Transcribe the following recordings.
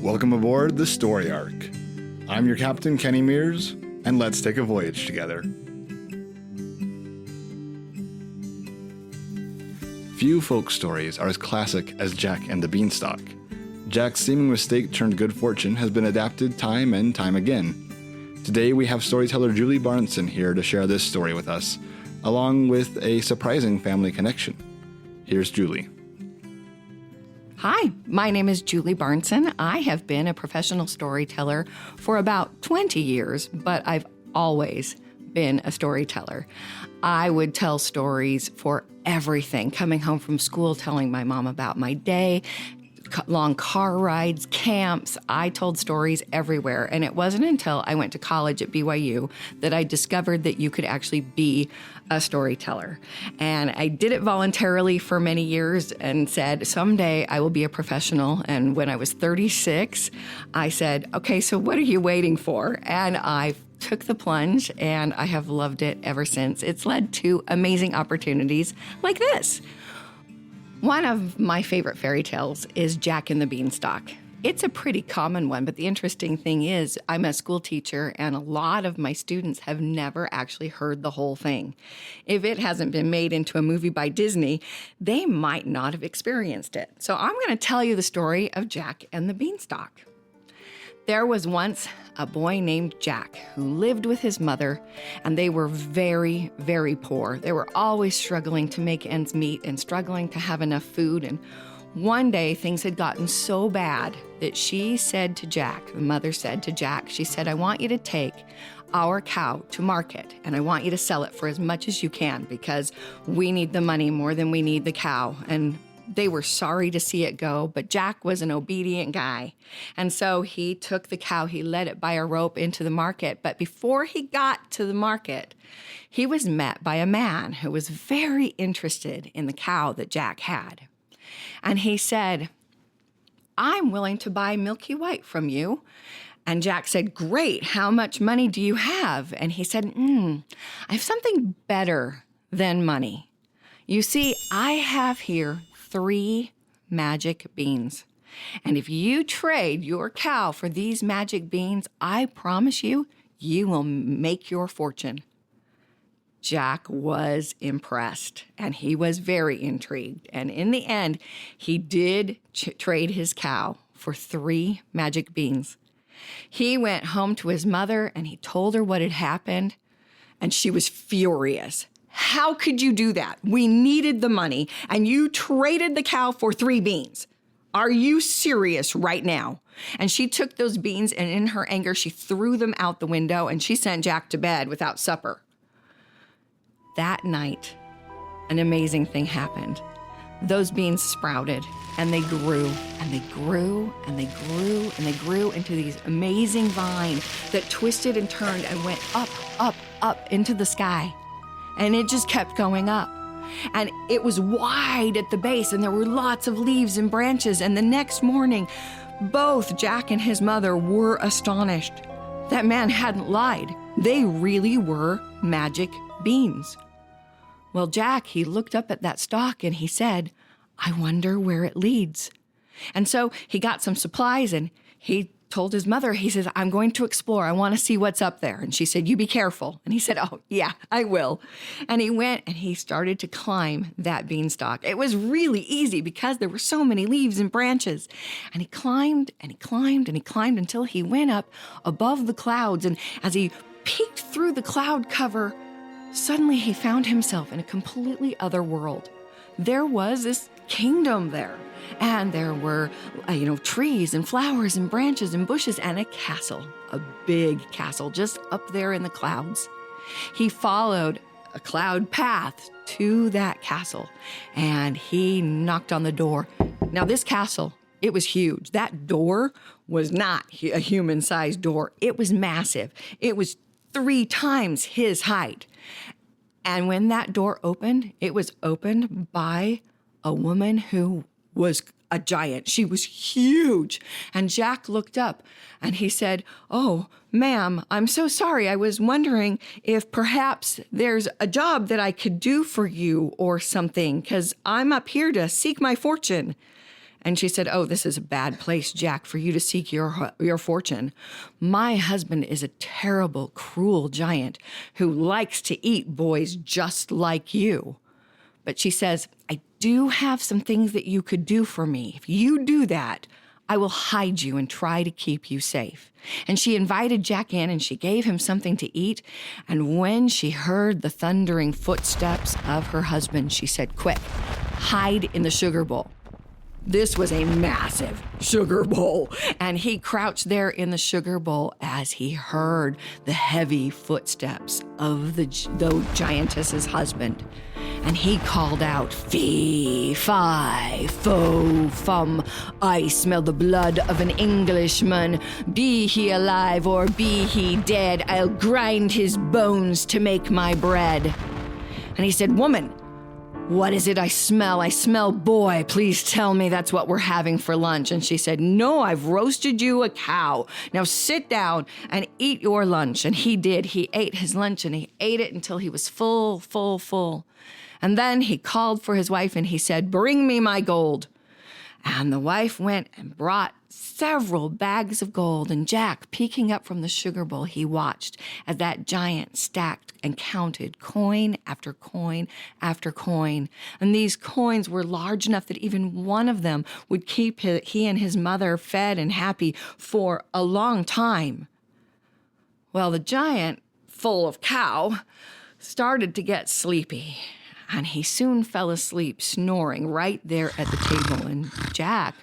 Welcome aboard the Story Ark. I'm your Captain Kenny Mears, and let's take a voyage together. Few folk stories are as classic as Jack and the Beanstalk. Jack's seeming mistake turned good fortune has been adapted time and time again. Today we have storyteller Julie Barnson here to share this story with us, along with a surprising family connection. Here's Julie. Hi, my name is Julie Barnson. I have been a professional storyteller for about 20 years, but I've always been a storyteller. I would tell stories for everything, coming home from school, telling my mom about my day, long car rides, camps. I told stories everywhere. And it wasn't until I went to college at BYU that I discovered that you could actually be a storyteller. And I did it voluntarily for many years and said, someday I will be a professional. And when I was 36, I said, okay, so what are you waiting for? And I took the plunge, and I have loved it ever since. It's led to amazing opportunities like this. One of my favorite fairy tales is Jack and the Beanstalk. It's a pretty common one, but the interesting thing is I'm a school teacher, and a lot of my students have never actually heard the whole thing. If it hasn't been made into a movie by Disney, they might not have experienced it. So I'm going to tell you the story of Jack and the Beanstalk. There was once a boy named Jack who lived with his mother, and they were very, very poor. They were always struggling to make ends meet and struggling to have enough food. And one day things had gotten so bad that she said to Jack, the mother said to Jack, she said, I want you to take our cow to market, and I want you to sell it for as much as you can because we need the money more than we need the cow. And they were sorry to see it go, but Jack was an obedient guy. And so he took the cow, he led it by a rope into the market. But before he got to the market, he was met by a man who was very interested in the cow that Jack had. And he said, I'm willing to buy Milky White from you. And Jack said, great, how much money do you have? And he said, I have something better than money. You see, I have here 3 magic beans. And if you trade your cow for these magic beans, I promise you, you will make your fortune. Jack was impressed, and he was very intrigued. And in the end, he did trade his cow for 3 magic beans. He went home to his mother, and he told her what had happened, and she was furious. How could you do that? We needed the money, and you traded the cow for 3 beans. Are you serious right now? And she took those beans, and in her anger, she threw them out the window, and she sent Jack to bed without supper. That night, an amazing thing happened. Those beans sprouted, and they grew, and they grew, and they grew, and they grew into these amazing vines that twisted and turned and went up, up, up into the sky. And it just kept going up. And it was wide at the base, and there were lots of leaves and branches. And the next morning, both Jack and his mother were astonished. That man hadn't lied. They really were magic beans. Well, Jack, he looked up at that stalk and he said, I wonder where it leads. And so he got some supplies, and he told his mother, he says, I'm going to explore. I want to see what's up there. And she said, you be careful. And he said, oh, yeah, I will. And he went and he started to climb that beanstalk. It was really easy because there were so many leaves and branches. And he climbed and he climbed and he climbed until he went up above the clouds. And as he peeked through the cloud cover, suddenly he found himself in a completely other world. There was this kingdom there. And there were, trees and flowers and branches and bushes and a castle, a big castle just up there in the clouds. He followed a cloud path to that castle, and he knocked on the door. Now, this castle, it was huge. That door was not a human-sized door. It was massive. It was 3 times his height. And when that door opened, it was opened by a woman who was a giant. She was huge. And Jack looked up and he said, oh, ma'am, I'm so sorry. I was wondering if perhaps there's a job that I could do for you or something, because I'm up here to seek my fortune. And she said, "Oh, this is a bad place, Jack, for you to seek your fortune. My husband is a terrible, cruel giant who likes to eat boys just like you." But she says, "I do have some things that you could do for me. If you do that, I will hide you and try to keep you safe." And she invited Jack in and she gave him something to eat. And when she heard the thundering footsteps of her husband, she said, "Quick, hide in the sugar bowl." This was a massive sugar bowl, and he crouched there in the sugar bowl as he heard the heavy footsteps of the giantess's husband. And he called out, "Fee, fi, fo, fum, I smell the blood of an Englishman. Be he alive or be he dead, I'll grind his bones to make my bread." And he said, "Woman, what is it I smell? I smell boy. Please tell me that's what we're having for lunch." And she said, "No, I've roasted you a cow. Now sit down and eat your lunch." And he did. He ate his lunch and he ate it until he was full, full, full. And then he called for his wife and he said, "Bring me my gold." And the wife went and brought several bags of gold. And Jack, peeking up from the sugar bowl, he watched as that giant stacked and counted coin after coin after coin. And these coins were large enough that even one of them would keep he and his mother fed and happy for a long time. Well, the giant, full of cow, started to get sleepy. And he soon fell asleep, snoring right there at the table. And Jack,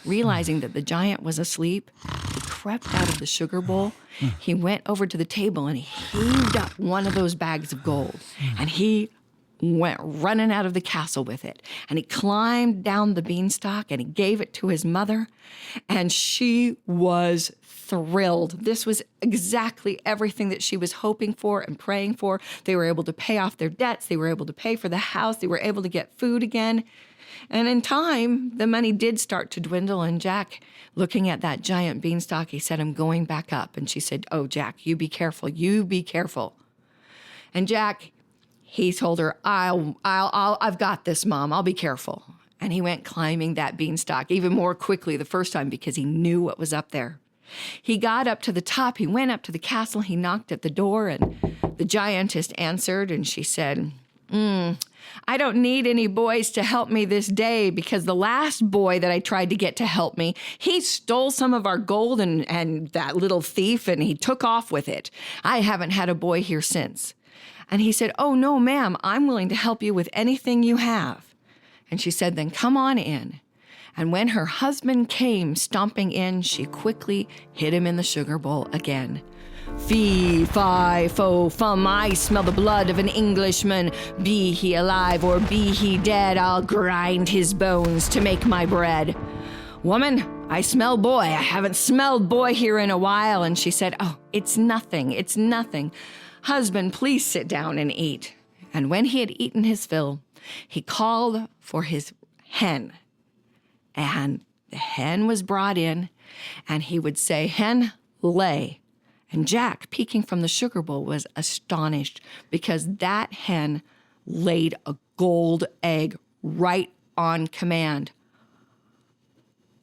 realizing that the giant was asleep, he crept out of the sugar bowl. He went over to the table and he heaved up one of those bags of gold. And he went running out of the castle with it. And he climbed down the beanstalk and he gave it to his mother. And she was thrilled. This was exactly everything that she was hoping for and praying for. They were able to pay off their debts. They were able to pay for the house. They were able to get food again. And in time, the money did start to dwindle. And Jack, looking at that giant beanstalk, he said, "I'm going back up." And she said, "Oh, Jack, you be careful. You be careful." And Jack, he told her, I've got this, Mom. I'll be careful." And he went climbing that beanstalk even more quickly the first time because he knew what was up there. He got up to the top. He went up to the castle. He knocked at the door, and the giantess answered, and she said, "I don't need any boys to help me this day because the last boy that I tried to get to help me, he stole some of our gold and that little thief, and he took off with it. I haven't had a boy here since." And he said, "Oh, no, ma'am, I'm willing to help you with anything you have." And she said, "Then come on in." And when her husband came stomping in, she quickly hid him in the sugar bowl again. "Fee, fi, fo, fum, I smell the blood of an Englishman. Be he alive or be he dead, I'll grind his bones to make my bread." "Woman, I smell boy. I haven't smelled boy here in a while." And she said, "Oh, it's nothing. It's nothing. Husband, please sit down and eat." And when he had eaten his fill, he called for his hen. And the hen was brought in, and he would say, "Hen, lay." And Jack, peeking from the sugar bowl, was astonished because that hen laid a gold egg right on command.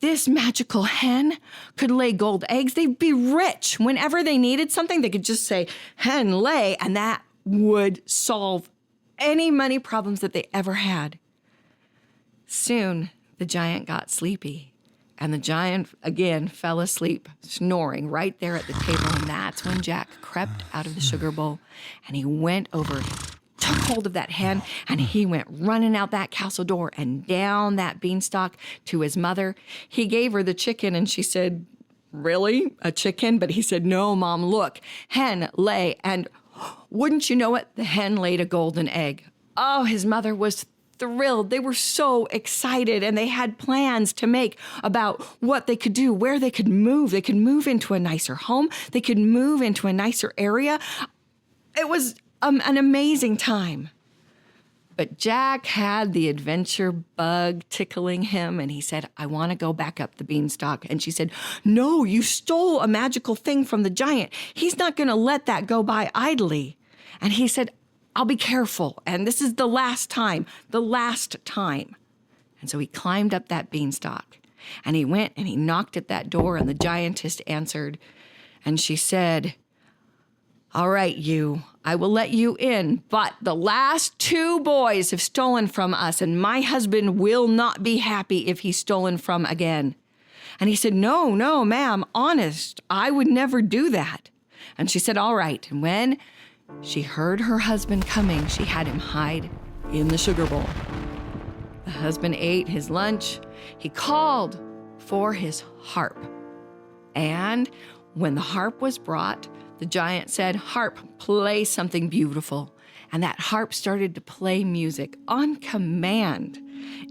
This magical hen could lay gold eggs. They'd be rich. Whenever they needed something, they could just say, "Hen, lay," and that would solve any money problems that they ever had. Soon, the giant got sleepy, and the giant again fell asleep, snoring right there at the table. And that's when Jack crept out of the sugar bowl, and he went over, took hold of that hen, and he went running out that castle door and down that beanstalk to his mother. He gave her the chicken, and she said, "Really? A chicken?" But he said, "No, Mom, look, hen, lay." And wouldn't you know it, the hen laid a golden egg. Oh, his mother was thrilled. They were so excited, and they had plans to make about what they could do, where they could move. They could move into a nicer home. They could move into a nicer area. It was an amazing time. But Jack had the adventure bug tickling him, and he said, "I want to go back up the beanstalk." And she said, "No, you stole a magical thing from the giant. He's not going to let that go by idly." And he said, "I'll be careful, and this is the last time. And And so he climbed up that beanstalk, and he went and he knocked at that door, and the giantess answered, and she said, "All right, I will let you in, but the last 2 boys have stolen from us, and my husband will not be happy if he's stolen from again." And he said, "No, ma'am, honest, I would never do that." And she said, "All right." And when she heard her husband coming, she had him hide in the sugar bowl. The husband ate his lunch. He called for his harp. And when the harp was brought, the giant said, "Harp, play something beautiful." And that harp started to play music on command.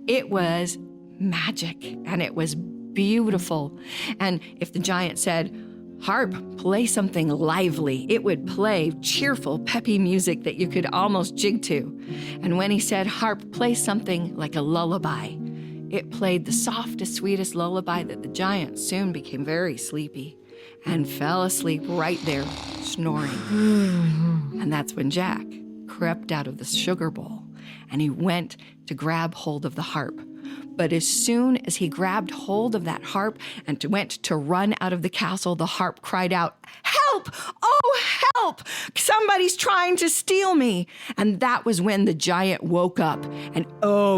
It was magic, and it was beautiful. And if the giant said, "Harp, play something lively," it would play cheerful, peppy music that you could almost jig to. And when he said, "Harp, play something like a lullaby," it played the softest, sweetest lullaby that the giant soon became very sleepy and fell asleep right there, snoring. And that's when Jack crept out of the sugar bowl, and he went to grab hold of the harp. But as soon as he grabbed hold of that harp and went to run out of the castle, the harp cried out, "Help! Oh, help! Somebody's trying to steal me." And that was when the giant woke up. And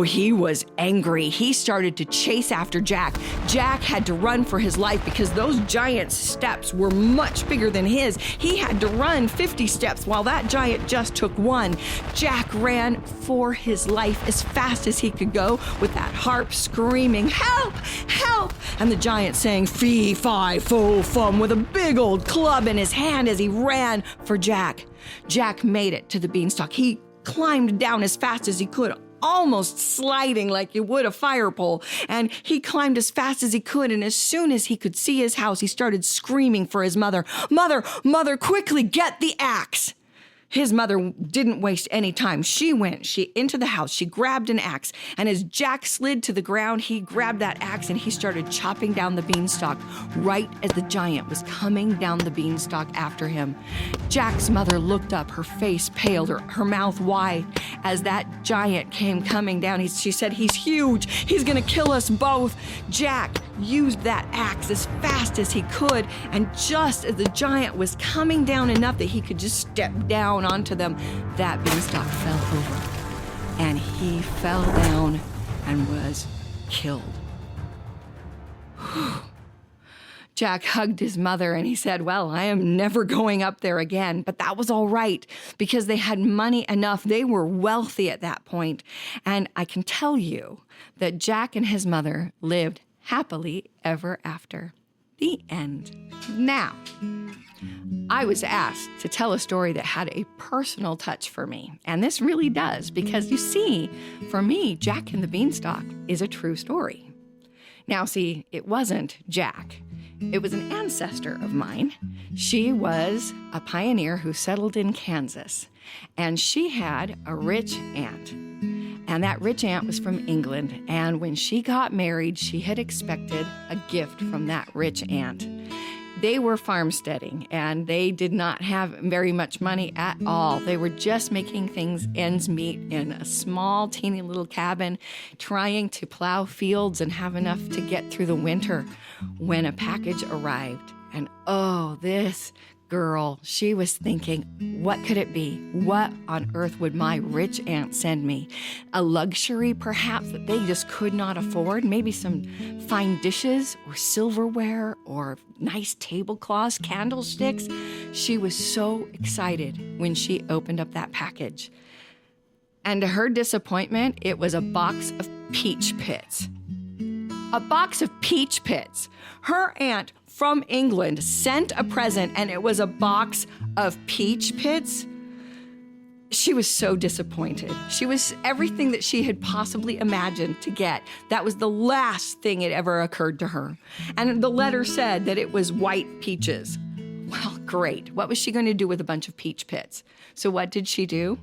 he was angry. He started to chase after Jack. Jack had to run for his life because those giant steps were much bigger than his. He had to run 50 steps while that giant just took 1. Jack ran for his life as fast as he could go with that harp screaming, "Help! Help!" And the giant saying, "Fee, fi, fo, fum," with a big old club in his hand as he ran for Jack. Jack made it to the beanstalk. He climbed down as fast as he could, almost sliding like you would a fire pole. And he climbed as fast as he could, and as soon as he could see his house, he started screaming for his mother. Mother, quickly get the axe." His mother didn't waste any time. She went into the house, she grabbed an axe, and as Jack slid to the ground, he grabbed that axe and he started chopping down the beanstalk right as the giant was coming down the beanstalk after him. Jack's mother looked up, her face paled, her mouth wide, as that giant came coming down. She said, "He's huge, he's gonna kill us both." Jack used that axe as fast as he could, and just as the giant was coming down enough that he could just step down onto them, that beanstalk fell over, and he fell down and was killed. Jack hugged his mother and he said, "Well, I am never going up there again." But that was all right because they had money enough. They were wealthy at that point. And I can tell you that Jack and his mother lived happily ever after. The end. Now, I was asked to tell a story that had a personal touch for me. And this really does, because you see, for me, Jack and the Beanstalk is a true story. Now, see, it wasn't Jack. It was an ancestor of mine. She was a pioneer who settled in Kansas, and she had a rich aunt. And that rich aunt was from England, and when she got married, she had expected a gift from that rich aunt. They were farmsteading, and they did not have very much money at all. They were just making things ends meet in a small, teeny little cabin, trying to plow fields and have enough to get through the winter when a package arrived. And this girl, she was thinking, what could it be? What on earth would my rich aunt send me? A luxury, perhaps, that they just could not afford? Maybe some fine dishes or silverware or nice tablecloths, candlesticks? She was so excited when she opened up that package. And to her disappointment, it was a box of peach pits. A box of peach pits. Her aunt from England sent a present, and it was a box of peach pits. She was so disappointed. She was everything that she had possibly imagined to get. That was the last thing that ever occurred to her. And the letter said that it was white peaches. Well, great. What was she going to do with a bunch of peach pits? So what did she do?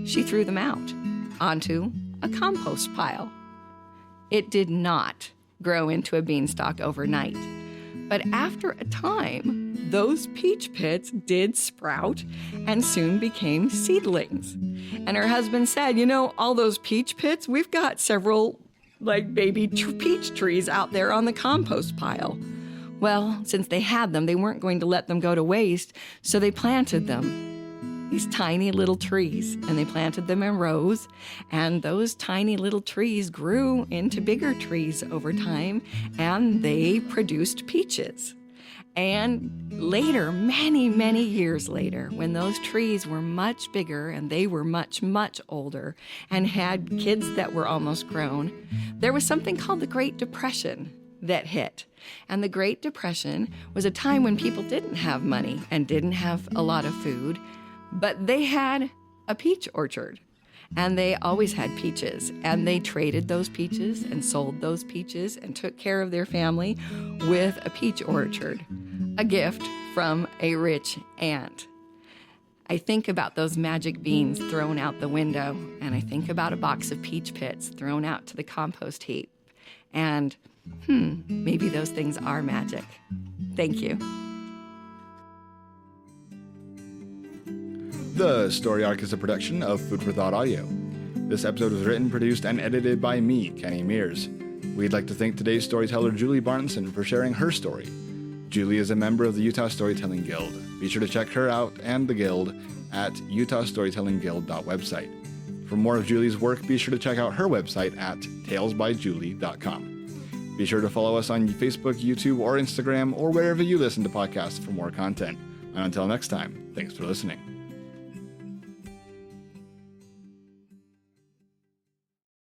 She threw them out onto a compost pile. It did not grow into a beanstalk overnight. But after a time, those peach pits did sprout and soon became seedlings. And her husband said, all those peach pits, we've got several like baby peach trees out there on the compost pile. Well, since they had them, they weren't going to let them go to waste, so they planted them, these tiny little trees, and they planted them in rows, and those tiny little trees grew into bigger trees over time, and they produced peaches. And later, many, many years later, when those trees were much bigger and they were much, much older and had kids that were almost grown, there was something called the Great Depression that hit. And the Great Depression was a time when people didn't have money and didn't have a lot of food, but they had a peach orchard. And they always had peaches, and they traded those peaches and sold those peaches and took care of their family with a peach orchard, a gift from a rich aunt. I think about those magic beans thrown out the window, and I think about a box of peach pits thrown out to the compost heap. And, maybe those things are magic. Thank you. The Story Ark is a production of Food for Thought Audio. This episode was written, produced, and edited by me, Kenny Mears. We'd like to thank today's storyteller, Julie Barnson, for sharing her story. Julie is a member of the Utah Storytelling Guild. Be sure to check her out and the Guild at utahstorytellingguild.website. For more of Julie's work, be sure to check out her website at talesbyjulie.com. Be sure to follow us on Facebook, YouTube, or Instagram, or wherever you listen to podcasts for more content. And until next time, thanks for listening.